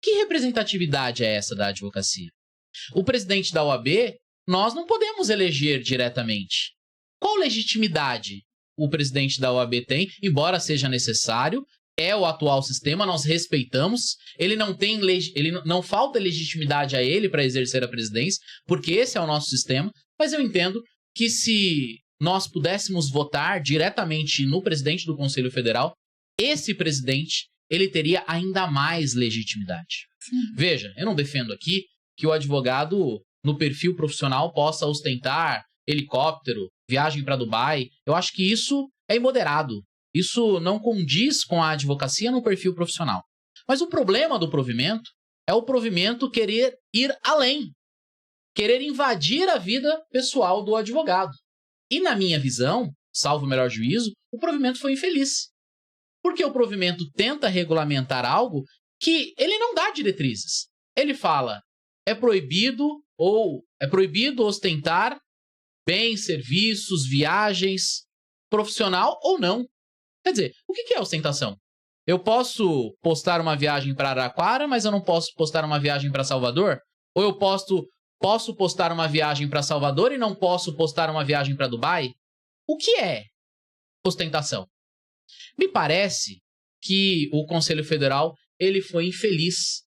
Que representatividade é essa da advocacia? O presidente da OAB, nós não podemos eleger diretamente. Qual legitimidade o presidente da OAB tem, embora seja necessário? É o atual sistema, nós respeitamos. Ele não falta legitimidade a ele para exercer a presidência, porque esse é o nosso sistema. Mas eu entendo que se nós pudéssemos votar diretamente no presidente do Conselho Federal, esse presidente, ele teria ainda mais legitimidade. Sim. Veja, eu não defendo aqui que o advogado, no perfil profissional, possa ostentar helicóptero, viagem para Dubai. Eu acho que isso é imoderado. Isso não condiz com a advocacia no perfil profissional. Mas o problema do provimento é o provimento querer ir além, querer invadir a vida pessoal do advogado. E na minha visão, salvo o melhor juízo, o provimento foi infeliz. Porque o provimento tenta regulamentar algo que ele não dá diretrizes. Ele fala, é proibido ostentar bens, serviços, viagens, profissional ou não. Quer dizer, o que é ostentação? Eu posso postar uma viagem para Araraquara, mas eu não posso postar uma viagem para Salvador? Ou eu posso postar uma viagem para Salvador e não posso postar uma viagem para Dubai? O que é ostentação? Me parece que o Conselho Federal ele foi infeliz,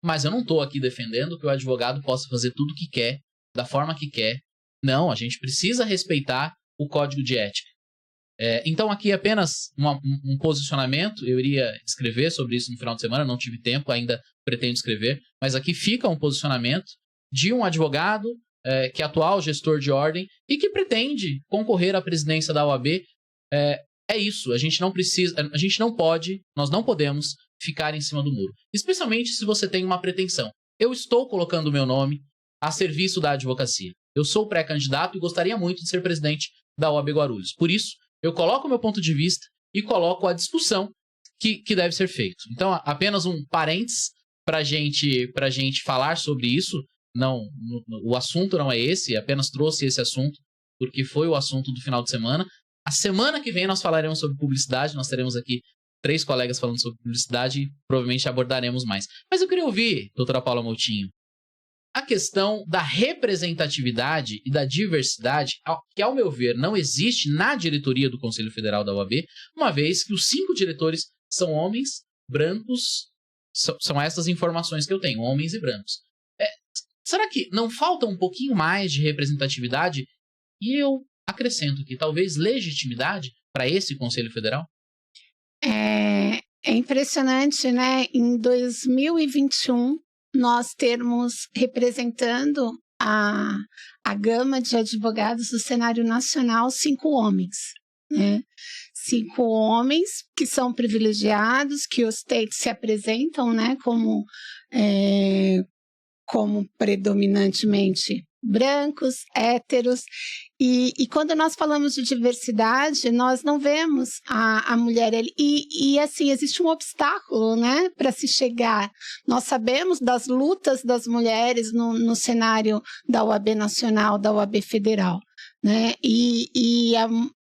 mas eu não estou aqui defendendo que o advogado possa fazer tudo o que quer, da forma que quer. Não, a gente precisa respeitar o código de ética. Então aqui apenas um posicionamento, eu iria escrever sobre isso no final de semana, não tive tempo, ainda pretendo escrever, mas aqui fica um posicionamento de um advogado que é atual gestor de ordem e que pretende concorrer à presidência da OAB. É isso, nós não podemos ficar em cima do muro, especialmente se você tem uma pretensão. Eu estou colocando o meu nome a serviço da advocacia. Eu sou pré-candidato e gostaria muito de ser presidente da OAB Guarulhos. Por isso, eu coloco o meu ponto de vista e coloco a discussão que deve ser feita. Então, apenas um parênteses para a gente falar sobre isso. Não, o assunto não é esse, apenas trouxe esse assunto porque foi o assunto do final de semana. A semana que vem nós falaremos sobre publicidade, nós teremos aqui 3 colegas falando sobre publicidade e provavelmente abordaremos mais. Mas eu queria ouvir, doutora Paula Moutinho, a questão da representatividade e da diversidade, que, ao meu ver, não existe na diretoria do Conselho Federal da OAB, uma vez que os 5 diretores são homens, brancos, são essas informações que eu tenho, homens e brancos. Será que não falta um pouquinho mais de representatividade? E eu acrescento aqui, talvez, legitimidade para esse Conselho Federal? É impressionante, né? Em 2021, nós termos representando a gama de advogados do cenário nacional 5 homens, né? 5 homens que são privilegiados, que se apresentam, né, como predominantemente brancos, héteros, e quando nós falamos de diversidade, nós não vemos a mulher, e assim, existe um obstáculo, né, para se chegar. Nós sabemos das lutas das mulheres no cenário da OAB Nacional, da OAB Federal, né,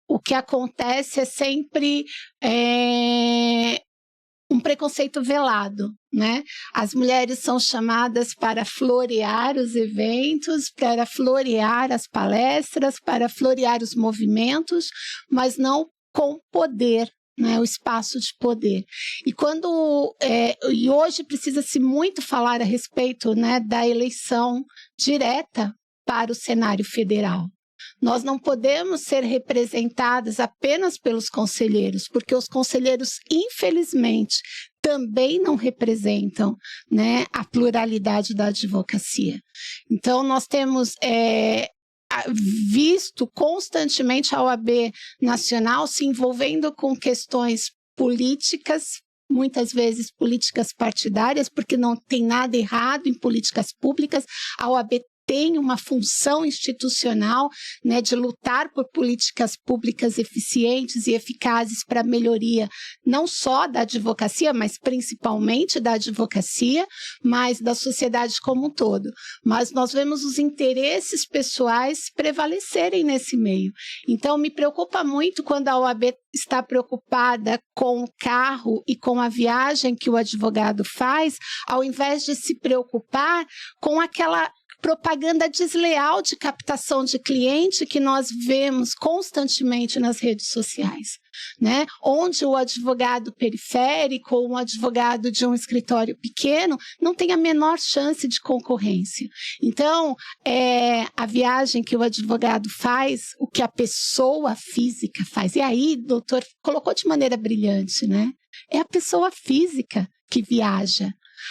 o que acontece é sempre um preconceito velado, né? As mulheres são chamadas para florear os eventos, para florear as palestras, para florear os movimentos, mas não com poder, né? O espaço de poder. E hoje precisa-se muito falar a respeito, né, da eleição direta para o cenário federal. Nós não podemos ser representadas apenas pelos conselheiros, porque os conselheiros, infelizmente, também não representam, né, a pluralidade da advocacia. Então, nós temos visto constantemente a OAB Nacional se envolvendo com questões políticas, muitas vezes políticas partidárias, porque não tem nada errado em políticas públicas. A OAB tem uma função institucional, né, de lutar por políticas públicas eficientes e eficazes para a melhoria não só da advocacia, mas principalmente da advocacia, mas da sociedade como um todo. Mas nós vemos os interesses pessoais prevalecerem nesse meio. Então, me preocupa muito quando a OAB está preocupada com o carro e com a viagem que o advogado faz, ao invés de se preocupar com aquela propaganda desleal de captação de cliente que nós vemos constantemente nas redes sociais, né? Onde o advogado periférico ou um advogado de um escritório pequeno não tem a menor chance de concorrência. Então, a viagem que o advogado faz, o que a pessoa física faz. E aí, doutor, colocou de maneira brilhante, né? É a pessoa física que viaja.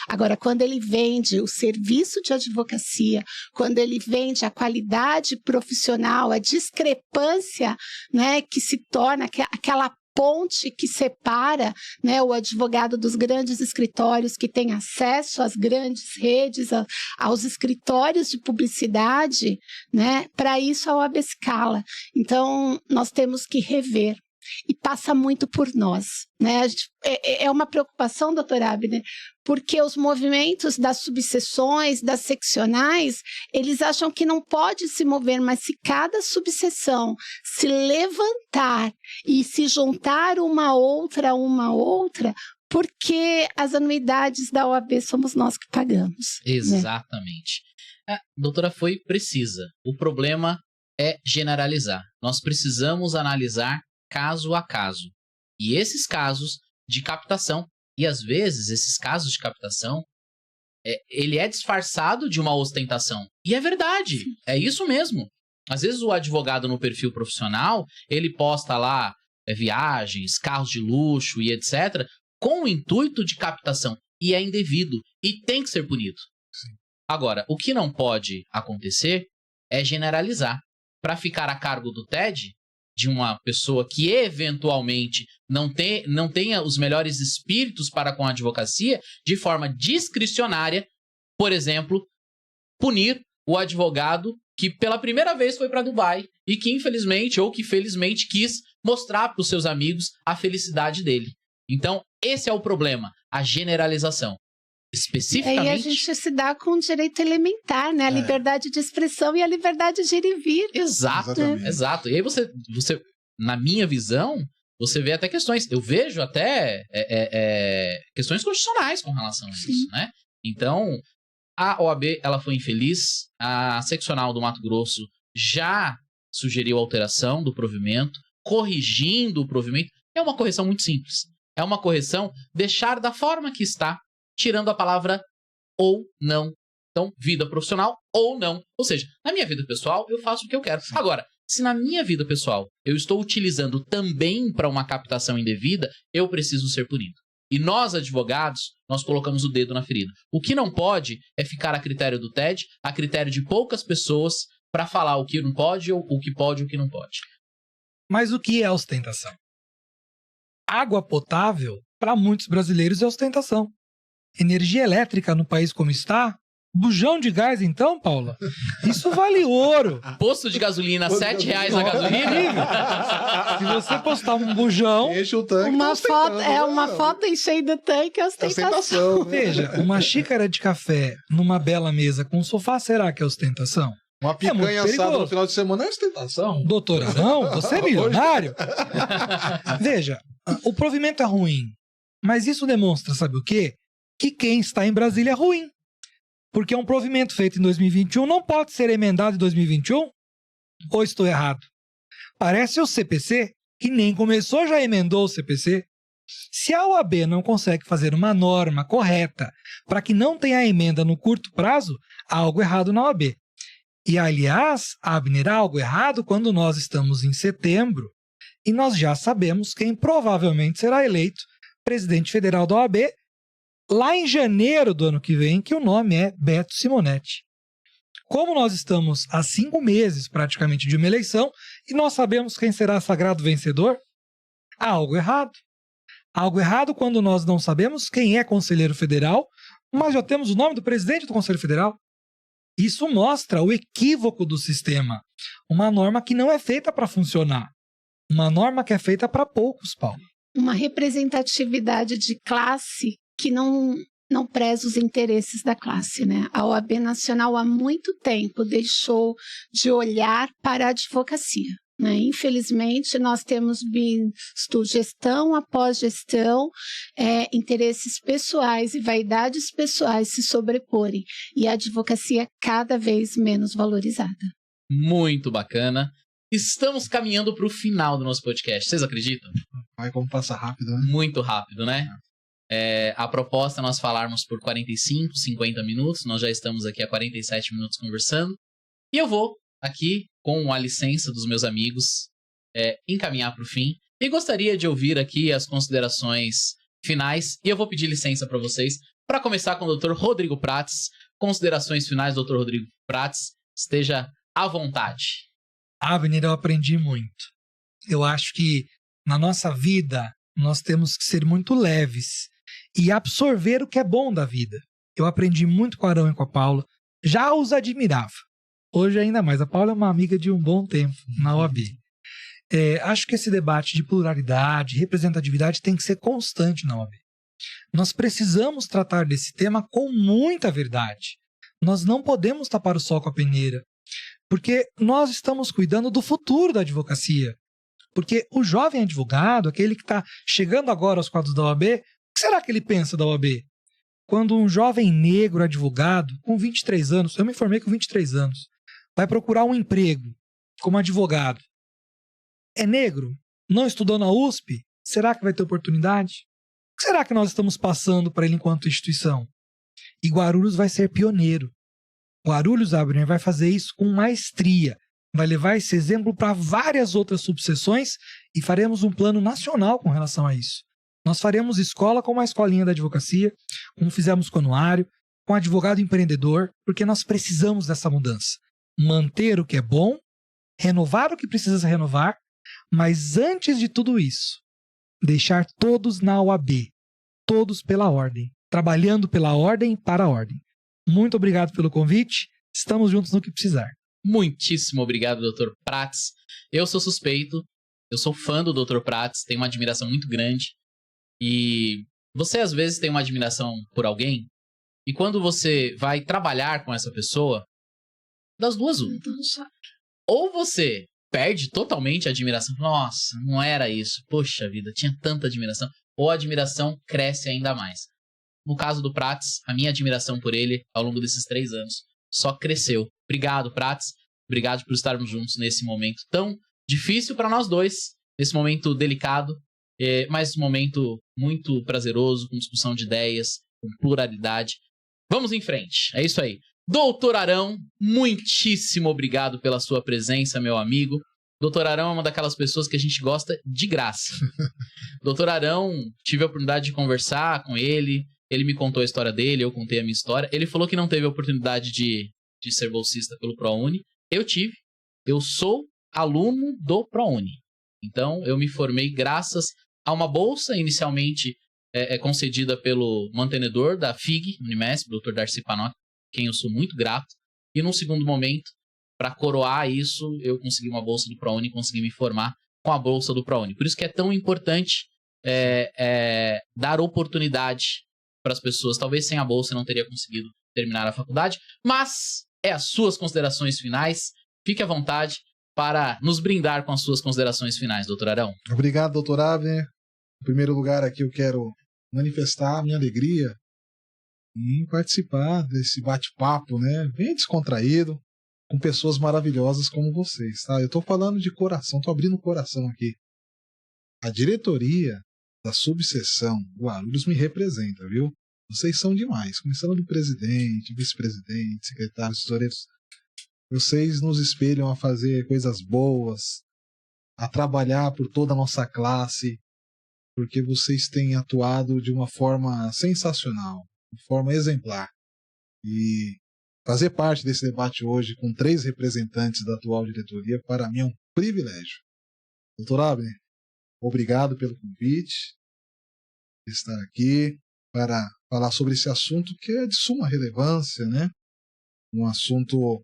Agora, quando ele vende o serviço de advocacia, quando ele vende a qualidade profissional, a discrepância, né, que se torna aquela ponte que separa, né, o advogado dos grandes escritórios que tem acesso às grandes redes, aos escritórios de publicidade, né, para isso a OAB escala. Então, nós temos que rever. E passa muito por nós, né? É uma preocupação, doutor Abner, porque os movimentos das subseções, das seccionais, eles acham que não pode se mover, mas se cada subseção se levantar e se juntar uma outra, porque as anuidades da OAB somos nós que pagamos. Exatamente. Né? A doutora foi precisa. O problema é generalizar. Nós precisamos analisar caso a caso. E esses casos de captação, e às vezes esses casos de captação, ele é disfarçado de uma ostentação. E é verdade, é isso mesmo. Às vezes o advogado no perfil profissional, ele posta lá viagens, carros de luxo e etc., com o intuito de captação. E é indevido, e tem que ser punido. Sim. Agora, o que não pode acontecer é generalizar. Para ficar a cargo do TED, de uma pessoa que eventualmente não tenha os melhores espíritos para com a advocacia, de forma discricionária, por exemplo, punir o advogado que pela primeira vez foi para Dubai e que infelizmente ou que felizmente quis mostrar para os seus amigos a felicidade dele. Então, esse é o problema, a generalização. Especificamente... E a gente se dá com um direito elementar, né? A liberdade de expressão e a liberdade de ir e vir. Exato, exato. E aí você, na minha visão, você vê até questões... Eu vejo até questões constitucionais com relação a isso, né? Então, a OAB, ela foi infeliz. A seccional do Mato Grosso já sugeriu alteração do provimento, corrigindo o provimento. É uma correção muito simples. É uma correção deixar da forma que está, tirando a palavra ou não. Então, vida profissional ou não. Ou seja, na minha vida pessoal, eu faço o que eu quero. Sim. Agora, se na minha vida pessoal eu estou utilizando também para uma captação indevida, eu preciso ser punido. E nós, advogados, nós colocamos o dedo na ferida. O que não pode é ficar a critério do TED, a critério de poucas pessoas, para falar o que não pode, ou o que pode e o que não pode. Mas o que é ostentação? Água potável, para muitos brasileiros, é ostentação. Energia elétrica no país como está, bujão de gás então, Paula? Isso vale ouro. Posto de gasolina, R$7 a gasolina? Se você postar um bujão... Enche o tanque. Uma foto enchendo o tanque é ostentação. Né? Veja, uma xícara de café numa bela mesa com sofá, será que é ostentação? Uma picanha assada no final de semana é ostentação. Doutor Arão, você é milionário? Veja, o provimento é ruim, mas isso demonstra, sabe o quê? Que quem está em Brasília é ruim. Porque um provimento feito em 2021 não pode ser emendado em 2021? Ou estou errado? Parece o CPC, que nem começou, já emendou o CPC. Se a OAB não consegue fazer uma norma correta para que não tenha emenda no curto prazo, há algo errado na OAB. E, aliás, Abner, há algo errado quando nós estamos em setembro e nós já sabemos quem provavelmente será eleito presidente federal da OAB lá em janeiro do ano que vem, que o nome é Beto Simonetti. Como nós estamos há 5 meses praticamente de uma eleição e nós sabemos quem será sagrado vencedor, há algo errado. Há algo errado quando nós não sabemos quem é conselheiro federal, mas já temos o nome do presidente do Conselho Federal. Isso mostra o equívoco do sistema. Uma norma que não é feita para funcionar. Uma norma que é feita para poucos, Paulo. Uma representatividade de classe que não preza os interesses da classe, né? A OAB Nacional há muito tempo deixou de olhar para a advocacia, né? Infelizmente, nós temos visto gestão após gestão, interesses pessoais e vaidades pessoais se sobreporem, e a advocacia cada vez menos valorizada. Muito bacana. Estamos caminhando para o final do nosso podcast. Vocês acreditam? Vai como passa rápido, né? Muito rápido, né? A proposta é nós falarmos por 45, 50 minutos. Nós já estamos aqui há 47 minutos conversando. E eu vou aqui, com a licença dos meus amigos, encaminhar para o fim. E gostaria de ouvir aqui as considerações finais. E eu vou pedir licença para vocês para começar com o Dr. Rodrigo Prates. Considerações finais, Dr. Rodrigo Prates. Esteja à vontade. Abner, eu aprendi muito. Eu acho que na nossa vida nós temos que ser muito leves e absorver o que é bom da vida. Eu aprendi muito com o Arão e com a Paula. Já os admirava. Hoje ainda mais. A Paula é uma amiga de um bom tempo na OAB. Acho que esse debate de pluralidade, representatividade tem que ser constante na OAB. Nós precisamos tratar desse tema com muita verdade. Nós não podemos tapar o sol com a peneira. Porque nós estamos cuidando do futuro da advocacia. Porque o jovem advogado, aquele que está chegando agora aos quadros da OAB, o que será que ele pensa da OAB? Quando um jovem negro advogado, com 23 anos, eu me formei com 23 anos, vai procurar um emprego como advogado. É negro? Não estudou na USP? Será que vai ter oportunidade? O que será que nós estamos passando para ele enquanto instituição? E Guarulhos vai ser pioneiro. Guarulhos, Abner, vai fazer isso com maestria. Vai levar esse exemplo para várias outras subseções e faremos um plano nacional com relação a isso. Nós faremos escola como a escolinha da advocacia, como fizemos com o anuário, com advogado empreendedor, porque nós precisamos dessa mudança. Manter o que é bom, renovar o que precisa se renovar, mas antes de tudo isso, deixar todos na OAB, todos pela ordem, trabalhando pela ordem para a ordem. Muito obrigado pelo convite. Estamos juntos no que precisar. Muitíssimo obrigado, Dr. Prates. Eu sou suspeito. Eu sou fã do Dr. Prates. Tenho uma admiração muito grande. E você, às vezes, tem uma admiração por alguém. E quando você vai trabalhar com essa pessoa, das duas, uma. Ou você perde totalmente a admiração. Nossa, não era isso. Poxa vida, tinha tanta admiração. Ou a admiração cresce ainda mais. No caso do Prates, a minha admiração por ele, ao longo desses 3 anos, só cresceu. Obrigado, Prates. Obrigado por estarmos juntos nesse momento tão difícil para nós dois, nesse momento delicado, mas um momento muito prazeroso, com discussão de ideias, com pluralidade. Vamos em frente. É isso aí. Doutor Arão, muitíssimo obrigado pela sua presença, meu amigo. Doutor Arão é uma daquelas pessoas que a gente gosta de graça. Doutor Arão, tive a oportunidade de conversar com ele. Ele me contou a história dele, eu contei a minha história. Ele falou que não teve a oportunidade de ser bolsista pelo ProUni. Eu tive. Eu sou aluno do ProUni. Então, eu me formei graças a uma bolsa inicialmente concedida pelo mantenedor da FIG, Unimesp, o Dr. Darcy Panoc, quem eu sou muito grato. E num segundo momento, para coroar isso, eu consegui uma bolsa do ProUni e consegui me formar com a bolsa do ProUni. Por isso que é tão importante dar oportunidade para as pessoas. Talvez sem a bolsa eu não teria conseguido terminar a faculdade, mas as suas considerações finais. Fique à vontade para nos brindar com as suas considerações finais, doutor Arão. Obrigado, doutor Abner. Em primeiro lugar aqui eu quero manifestar a minha alegria em participar desse bate-papo, né, bem descontraído, com pessoas maravilhosas como vocês, tá? Eu estou falando de coração, estou abrindo o coração aqui. A diretoria da subseção Guarulhos me representa, viu? Vocês são demais, começando do presidente, vice-presidente, secretários, tesoureiros. Vocês nos espelham a fazer coisas boas, a trabalhar por toda a nossa classe, porque vocês têm atuado de uma forma sensacional, de forma exemplar. E fazer parte desse debate hoje com 3 representantes da atual diretoria, para mim é um privilégio. Doutor Abner, obrigado pelo convite, de estar aqui para falar sobre esse assunto que é de suma relevância, né? Um assunto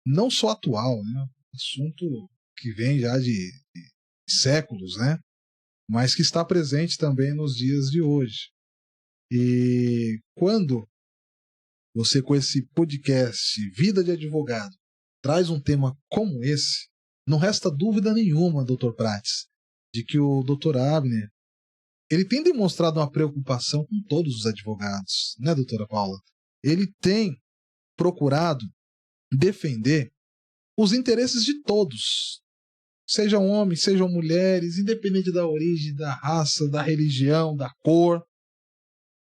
não só atual, né? Um assunto que vem já de séculos, né? Mas que está presente também nos dias de hoje. E quando você, com esse podcast Vida de Advogado, traz um tema como esse, não resta dúvida nenhuma, Dr. Prates, de que o Dr. Abner ele tem demonstrado uma preocupação com todos os advogados, né, doutora Paula? Ele tem procurado defender os interesses de todos, sejam homens, sejam mulheres, independente da origem, da raça, da religião, da cor.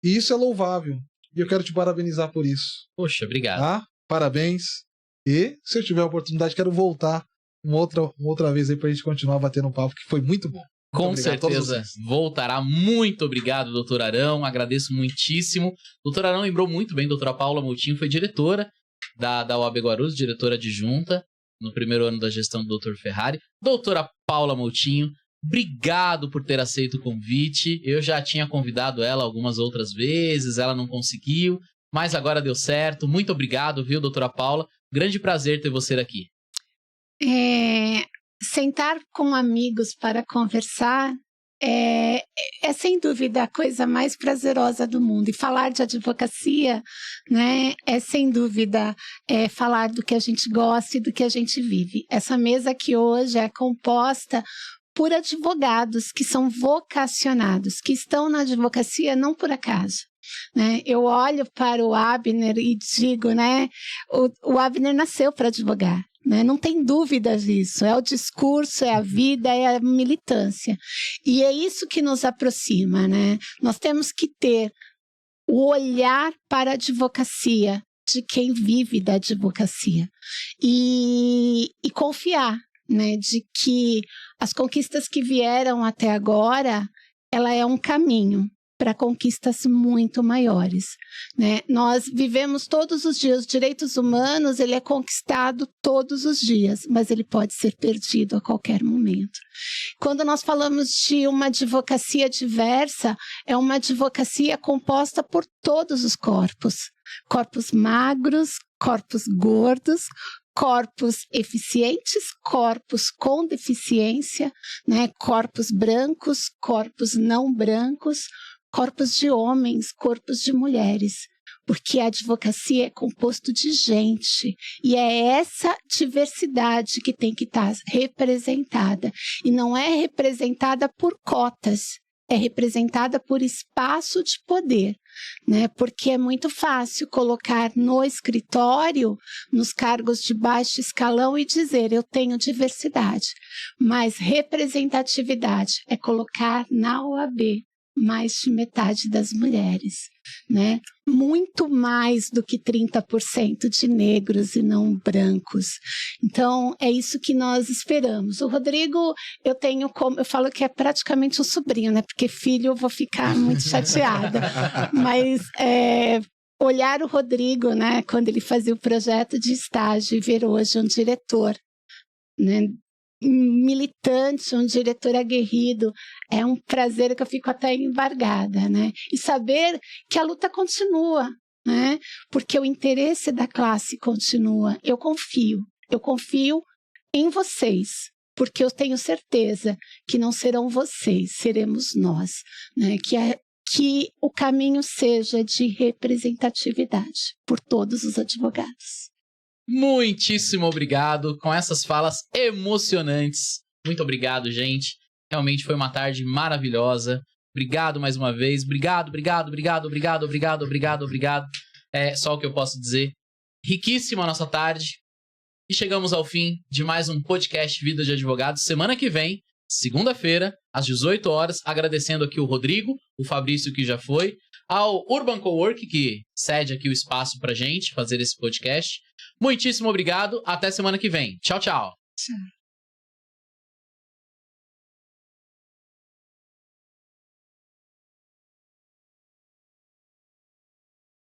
E isso é louvável. E eu quero te parabenizar por isso. Poxa, obrigado. Tá? Parabéns. E, se eu tiver a oportunidade, quero voltar uma outra vez aí pra gente continuar batendo um papo, que foi muito bom. Com certeza voltará. Muito obrigado, doutor Arão. Agradeço muitíssimo. Doutor Arão lembrou muito bem, doutora Paula Moutinho foi diretora da OAB Guarulhos, diretora adjunta no primeiro ano da gestão do doutor Ferrari. Doutora Paula Moutinho, obrigado por ter aceito o convite. Eu já tinha convidado ela algumas outras vezes, ela não conseguiu, mas agora deu certo. Muito obrigado, viu, doutora Paula? Grande prazer ter você aqui. Sentar com amigos para conversar é sem dúvida a coisa mais prazerosa do mundo. E falar de advocacia, né, é sem dúvida falar do que a gente gosta e do que a gente vive. Essa mesa aqui hoje é composta por advogados que são vocacionados, que estão na advocacia não por acaso. Né? Eu olho para o Abner e digo, né, o Abner nasceu para advogar. Né? Não tem dúvidas disso, é o discurso, é a vida, é a militância. E é isso que nos aproxima, né? Nós temos que ter o olhar para a advocacia de quem vive da advocacia e confiar, né, de que as conquistas que vieram até agora, ela é um caminho para conquistas muito maiores, né? Nós vivemos todos os dias, os direitos humanos, ele é conquistado todos os dias, mas ele pode ser perdido a qualquer momento. Quando nós falamos de uma advocacia diversa, é uma advocacia composta por todos os corpos magros, corpos gordos, corpos eficientes, corpos com deficiência, né? Corpos brancos, corpos não brancos, corpos de homens, corpos de mulheres, porque a advocacia é composto de gente, e é essa diversidade que tem que estar representada, e não é representada por cotas, é representada por espaço de poder, né? Porque é muito fácil colocar no escritório, nos cargos de baixo escalão e dizer, eu tenho diversidade, mas representatividade é colocar na OAB mais de metade das mulheres, né? Muito mais do que 30% de negros e não brancos. Então, é isso que nós esperamos. O Rodrigo, eu falo que é praticamente um sobrinho, né? Porque filho eu vou ficar muito chateada. Mas olhar o Rodrigo, né? Quando ele fazia o projeto de estágio e ver hoje um diretor, né? Militante, um diretor aguerrido, é um prazer que eu fico até embargada, né? E saber que a luta continua, né? Porque o interesse da classe continua. Eu confio em vocês, porque eu tenho certeza que não serão vocês, seremos nós, né? Que o caminho seja de representatividade por todos os advogados. Muitíssimo obrigado com essas falas emocionantes. Muito obrigado, gente. Realmente foi uma tarde maravilhosa. Obrigado mais uma vez. Obrigado. É só o que eu posso dizer. Riquíssima a nossa tarde. E chegamos ao fim de mais um podcast Vida de Advogado. Semana que vem, segunda-feira, às 18 horas, agradecendo aqui o Rodrigo, o Fabrício que já foi, ao Urban Cowork, que cede aqui o espaço pra gente fazer esse podcast. Muitíssimo obrigado. Até semana que vem. Tchau, tchau. Tchau.